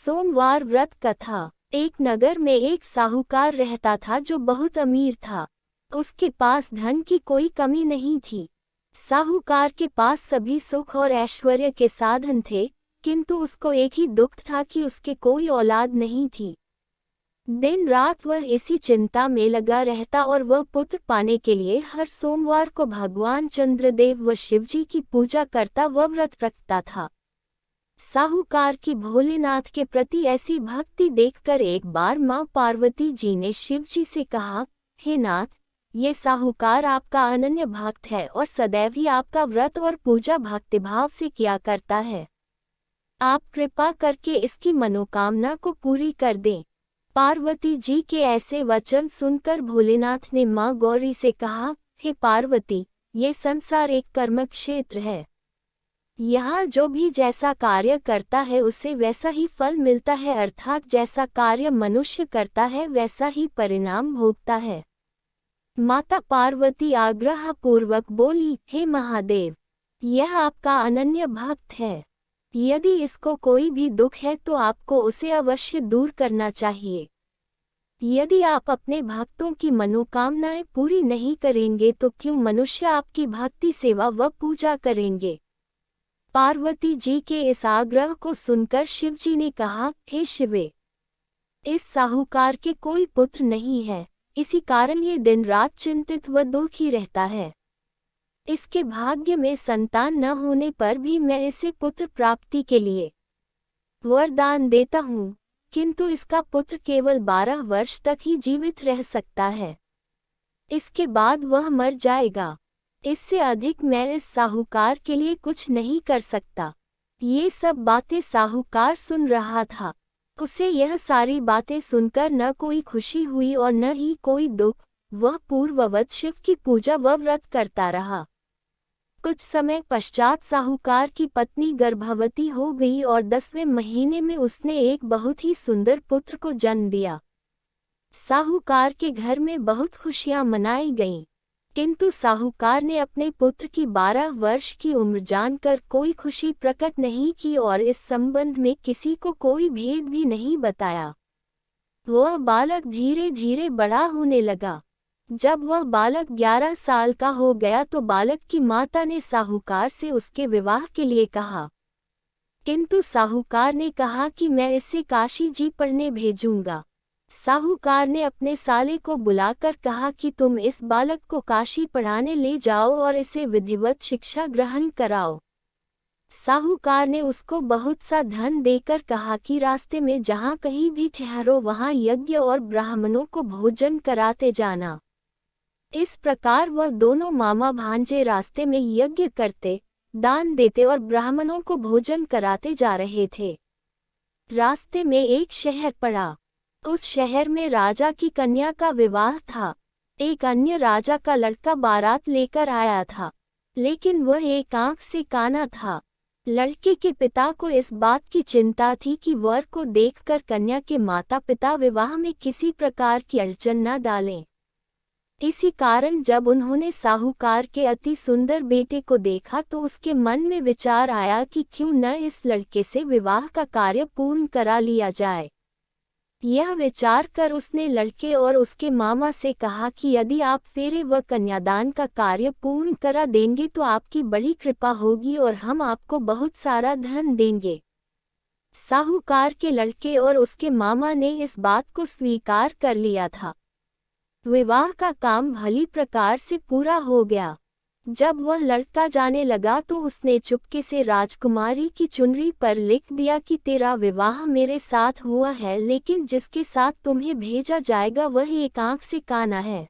सोमवार व्रत कथा। एक नगर में एक साहूकार रहता था जो बहुत अमीर था। उसके पास धन की कोई कमी नहीं थी। साहूकार के पास सभी सुख और ऐश्वर्य के साधन थे, किंतु उसको एक ही दुख था कि उसके कोई औलाद नहीं थी। दिन रात वह इसी चिंता में लगा रहता और वह पुत्र पाने के लिए हर सोमवार को भगवान चंद्रदेव व शिवजी की पूजा करता व व्रत रखता था। साहूकार की भोलेनाथ के प्रति ऐसी भक्ति देखकर एक बार मां पार्वती जी ने शिवजी से कहा, हे नाथ, ये साहूकार आपका अनन्य भक्त है और सदैव ही आपका व्रत और पूजा भक्तिभाव से किया करता है। आप कृपा करके इसकी मनोकामना को पूरी कर दें। पार्वती जी के ऐसे वचन सुनकर भोलेनाथ ने मां गौरी से कहा, हे पार्वती, ये संसार एक कर्म क्षेत्र है। यहाँ जो भी जैसा कार्य करता है उसे वैसा ही फल मिलता है, अर्थात जैसा कार्य मनुष्य करता है वैसा ही परिणाम भोगता है। माता पार्वती आग्रह पूर्वक बोली, हे महादेव, यह आपका अनन्य भक्त है। यदि इसको कोई भी दुख है तो आपको उसे अवश्य दूर करना चाहिए। यदि आप अपने भक्तों की मनोकामनाएं पूरी नहीं करेंगे तो क्यों मनुष्य आपकी भक्ति सेवा व पूजा करेंगे। पार्वती जी के इस आग्रह को सुनकर शिवजी ने कहा, हे शिवे, इस साहूकार के कोई पुत्र नहीं है, इसी कारण ये दिन रात चिंतित व दुखी रहता है। इसके भाग्य में संतान न होने पर भी मैं इसे पुत्र प्राप्ति के लिए वरदान देता हूँ, किंतु इसका पुत्र केवल 12 वर्ष तक ही जीवित रह सकता है। इसके बाद वह मर जाएगा। इससे अधिक मैं इस साहूकार के लिए कुछ नहीं कर सकता। ये सब बातें साहूकार सुन रहा था। उसे यह सारी बातें सुनकर न कोई खुशी हुई और न ही कोई दुख। वह पूर्ववत शिव की पूजा व व्रत करता रहा। कुछ समय पश्चात साहूकार की पत्नी गर्भवती हो गई और 10वें महीने में उसने एक बहुत ही सुंदर पुत्र को जन्म दिया। साहूकार के घर में बहुत खुशियां मनाई गईं, किंतु साहूकार ने अपने पुत्र की 12 वर्ष की उम्र जानकर कोई खुशी प्रकट नहीं की और इस संबंध में किसी को कोई भेद भी नहीं बताया। वह बालक धीरे धीरे बड़ा होने लगा। जब वह बालक 11 साल का हो गया तो बालक की माता ने साहूकार से उसके विवाह के लिए कहा, किंतु साहूकार ने कहा कि मैं इसे काशी जी पढ़ने भेजूंगा। साहूकार ने अपने साले को बुलाकर कहा कि तुम इस बालक को काशी पढ़ाने ले जाओ और इसे विधिवत शिक्षा ग्रहण कराओ। साहूकार ने उसको बहुत सा धन देकर कहा कि रास्ते में जहाँ कहीं भी ठहरो वहाँ यज्ञ और ब्राह्मणों को भोजन कराते जाना। इस प्रकार वह दोनों मामा भांजे रास्ते में यज्ञ करते, दान देते और ब्राह्मणों को भोजन कराते जा रहे थे। रास्ते में एक शहर पड़ा। उस शहर में राजा की कन्या का विवाह था। एक अन्य राजा का लड़का बारात लेकर आया था, लेकिन वह एक आंख से काना था। लड़के के पिता को इस बात की चिंता थी कि वर को देखकर कन्या के माता पिता विवाह में किसी प्रकार की अड़चन न डालें। इसी कारण जब उन्होंने साहूकार के अति सुंदर बेटे को देखा तो उसके मन में विचार आया कि क्यों न इस लड़के से विवाह का कार्य पूर्ण करा लिया जाए। यह विचार कर उसने लड़के और उसके मामा से कहा कि यदि आप फेरे व कन्यादान का कार्य पूर्ण करा देंगे तो आपकी बड़ी कृपा होगी और हम आपको बहुत सारा धन देंगे। साहूकार के लड़के और उसके मामा ने इस बात को स्वीकार कर लिया था। विवाह का काम भली प्रकार से पूरा हो गया। जब वह लड़का जाने लगा तो उसने चुपके से राजकुमारी की चुनरी पर लिख दिया कि तेरा विवाह मेरे साथ हुआ है, लेकिन जिसके साथ तुम्हें भेजा जाएगा वह एक आंख से काना है।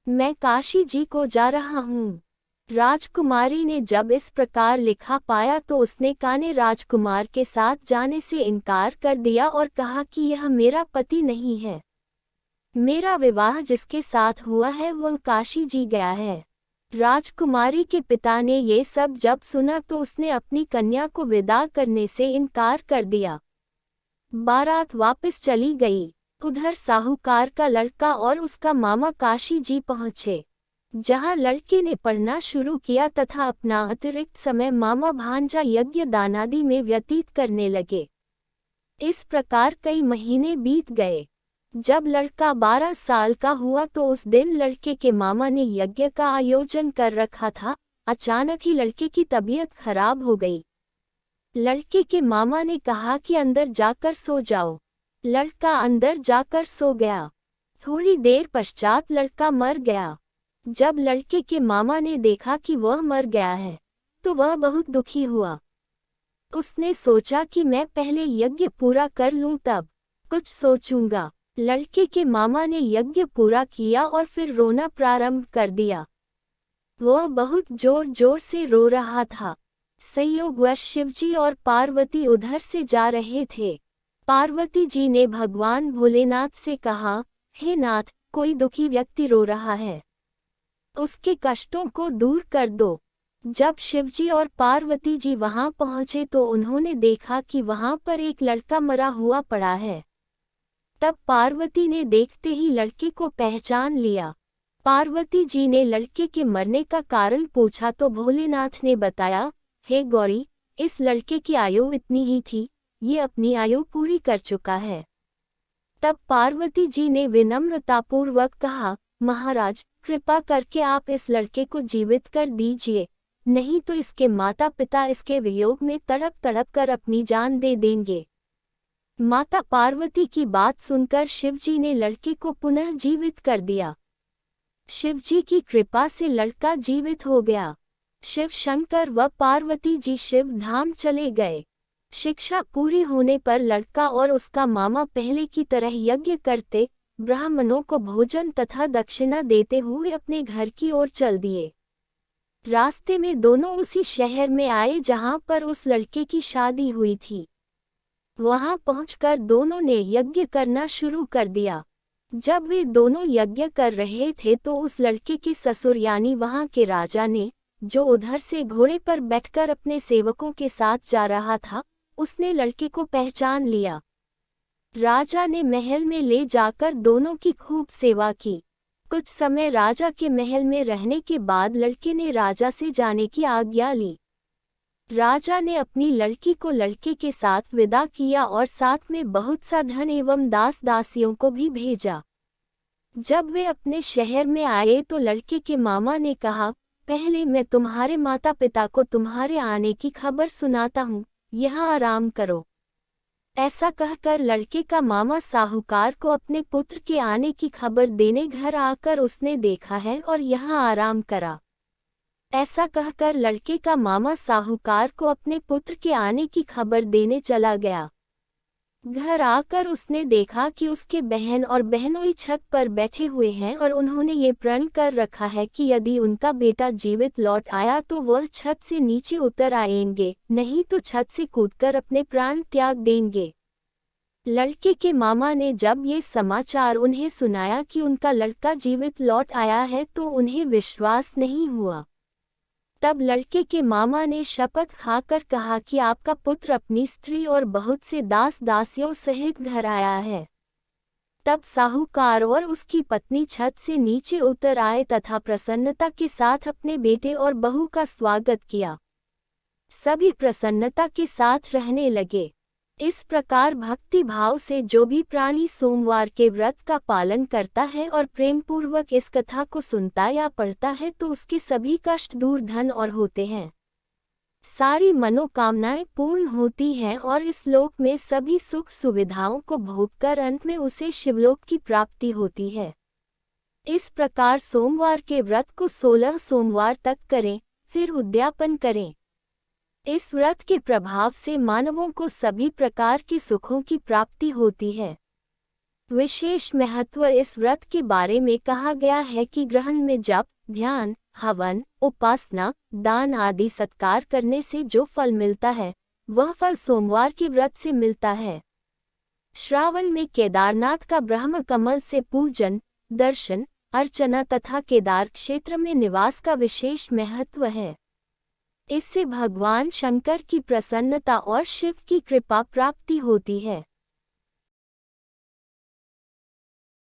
मैं काशी जी को जा रहा हूँ। राजकुमारी ने जब इस प्रकार लिखा पाया तो उसने काने राजकुमार के साथ जाने से इनकार कर दिया और कहा कि यह मेरा पति नहीं है। मेरा विवाह जिसके साथ हुआ है वह काशी जी गया है। राजकुमारी के पिता ने ये सब जब सुना तो उसने अपनी कन्या को विदा करने से इनकार कर दिया। बारात वापस चली गई। उधर साहूकार का लड़का और उसका मामा काशी जी पहुँचे, जहाँ लड़के ने पढ़ना शुरू किया तथा अपना अतिरिक्त समय मामा भांजा यज्ञ दानादि में व्यतीत करने लगे। इस प्रकार कई महीने बीत गए। जब लड़का 12 साल का हुआ तो उस दिन लड़के के मामा ने यज्ञ का आयोजन कर रखा था। अचानक ही लड़के की तबीयत खराब हो गई। लड़के के मामा ने कहा कि अंदर जाकर सो जाओ। लड़का अंदर जाकर सो गया। थोड़ी देर पश्चात लड़का मर गया। जब लड़के के मामा ने देखा कि वह मर गया है तो वह बहुत दुखी हुआ। उसने सोचा कि मैं पहले यज्ञ पूरा कर लूं तब कुछ सोचूंगा। लड़के के मामा ने यज्ञ पूरा किया और फिर रोना प्रारंभ कर दिया। वह बहुत जोर जोर से रो रहा था। संयोगवश शिवजी और पार्वती उधर से जा रहे थे। पार्वती जी ने भगवान भोलेनाथ से कहा, हे नाथ, कोई दुखी व्यक्ति रो रहा है, उसके कष्टों को दूर कर दो। जब शिवजी और पार्वती जी वहां पहुंचे तो उन्होंने देखा कि वहां पर एक लड़का मरा हुआ पड़ा है। तब पार्वती ने देखते ही लड़के को पहचान लिया। पार्वती जी ने लड़के के मरने का कारण पूछा तो भोलेनाथ ने बताया, हे गौरी, इस लड़के की आयु इतनी ही थी, ये अपनी आयु पूरी कर चुका है। तब पार्वती जी ने विनम्रतापूर्वक कहा, महाराज, कृपा करके आप इस लड़के को जीवित कर दीजिए, नहीं तो इसके माता पिता इसके वियोग में तड़प तड़प कर अपनी जान दे देंगे। माता पार्वती की बात सुनकर शिवजी ने लड़के को पुनः जीवित कर दिया। शिवजी की कृपा से लड़का जीवित हो गया। शिव शंकर व पार्वती जी शिव धाम चले गए। शिक्षा पूरी होने पर लड़का और उसका मामा पहले की तरह यज्ञ करते, ब्राह्मणों को भोजन तथा दक्षिणा देते हुए अपने घर की ओर चल दिए। रास्ते में दोनों उसी शहर में आए जहां पर उस लड़के की शादी हुई थी। वहां पहुंचकर दोनों ने यज्ञ करना शुरू कर दिया। जब वे दोनों यज्ञ कर रहे थे तो उस लड़के के ससुर यानी वहां के राजा ने, जो उधर से घोड़े पर बैठकर अपने सेवकों के साथ जा रहा था, उसने लड़के को पहचान लिया। राजा ने महल में ले जाकर दोनों की खूब सेवा की। कुछ समय राजा के महल में रहने के बाद लड़के ने राजा से जाने की आज्ञा ली। राजा ने अपनी लड़की को लड़के के साथ विदा किया और साथ में बहुत सा धन एवं दास दासियों को भी भेजा। जब वे अपने शहर में आए तो लड़के के मामा ने कहा, पहले मैं तुम्हारे माता पिता को तुम्हारे आने की खबर सुनाता हूँ, यहाँ आराम करो। ऐसा कहकर लड़के का मामा साहूकार को अपने पुत्र के आने की खबर देने घर आकर उसने देखा है और यहाँ आराम करा। ऐसा कहकर लड़के का मामा साहूकार को अपने पुत्र के आने की खबर देने चला गया। घर आकर उसने देखा कि उसके बहन और बहनोई छत पर बैठे हुए हैं और उन्होंने ये प्रण कर रखा है कि यदि उनका बेटा जीवित लौट आया तो वह छत से नीचे उतर आएंगे, नहीं तो छत से कूदकर अपने प्राण त्याग देंगे। लड़के के मामा ने जब ये समाचार उन्हें सुनाया कि उनका लड़का जीवित लौट आया है तो उन्हें विश्वास नहीं हुआ। तब लड़के के मामा ने शपथ खाकर कहा कि आपका पुत्र अपनी स्त्री और बहुत से दास दासियों सहित घर आया है। तब साहूकार और उसकी पत्नी छत से नीचे उतर आए तथा प्रसन्नता के साथ अपने बेटे और बहू का स्वागत किया। सभी प्रसन्नता के साथ रहने लगे। इस प्रकार भक्ति भाव से जो भी प्राणी सोमवार के व्रत का पालन करता है और प्रेम पूर्वक इस कथा को सुनता या पढ़ता है तो उसके सभी कष्ट दूर धन और होते हैं। सारी मनोकामनाएं पूर्ण होती हैं और इस लोक में सभी सुख सुविधाओं को भोगकर अंत में उसे शिवलोक की प्राप्ति होती है। इस प्रकार सोमवार के व्रत को 16 सोमवार तक करें, फिर उद्यापन करें। इस व्रत के प्रभाव से मानवों को सभी प्रकार के सुखों की प्राप्ति होती है। विशेष महत्व इस व्रत के बारे में कहा गया है कि ग्रहण में जप, ध्यान, हवन, उपासना, दान आदि सत्कार करने से जो फल मिलता है वह फल सोमवार के व्रत से मिलता है। श्रावण में केदारनाथ का ब्रह्म कमल से पूजन, दर्शन, अर्चना तथा केदार क्षेत्र में निवास का विशेष महत्व है। इससे भगवान शंकर की प्रसन्नता और शिव की कृपा प्राप्ति होती है।